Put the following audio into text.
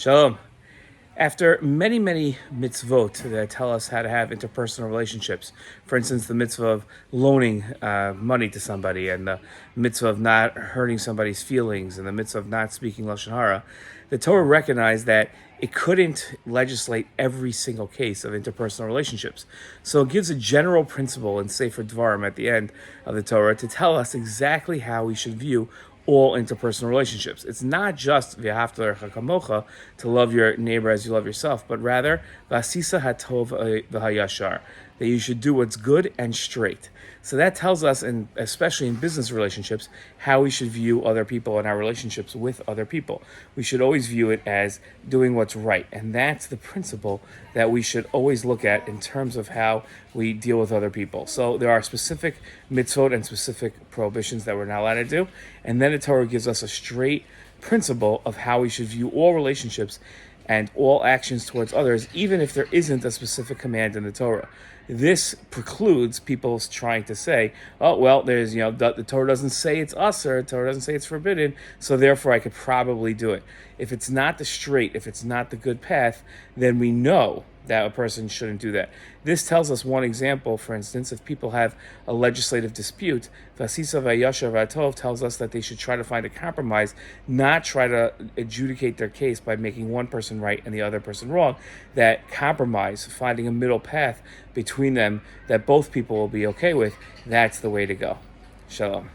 Shalom. After many, many mitzvot that tell us how to have interpersonal relationships, for instance, the mitzvah of loaning money to somebody, and the mitzvah of not hurting somebody's feelings, and the mitzvah of not speaking lashon hara, the Torah recognized that it couldn't legislate every single case of interpersonal relationships. So it gives a general principle in Sefer Dvarim at the end of the Torah to tell us exactly how we should view all interpersonal relationships. It's not just v'ahavta l'recha kamocha, to love your neighbor as you love yourself, but rather v'asisa hatov v'hayashar, that you should do what's good and straight. So that tells us, and especially in business relationships, how we should view other people and our relationships with other people. We should always view it as doing what's right, and that's the principle that we should always look at in terms of how we deal with other people. So there are specific mitzvot and specific prohibitions that we're not allowed to do, and then the Torah gives us a straight principle of how we should view all relationships and all actions towards others, even if there isn't a specific command in the Torah. This precludes people trying to say, oh, well, there's, the Torah doesn't say it's usher, the Torah doesn't say it's forbidden, so therefore I could probably do it. If it's not the straight, if it's not the good path, then we know that a person shouldn't do that. This tells us one example, for instance, if people have a legislative dispute, Vasisa Vayasha Vatov tells us that they should try to find a compromise, not try to adjudicate their case by making one person right and the other person wrong. That compromise, finding a middle path between them that both people will be okay with, that's the way to go. Shalom.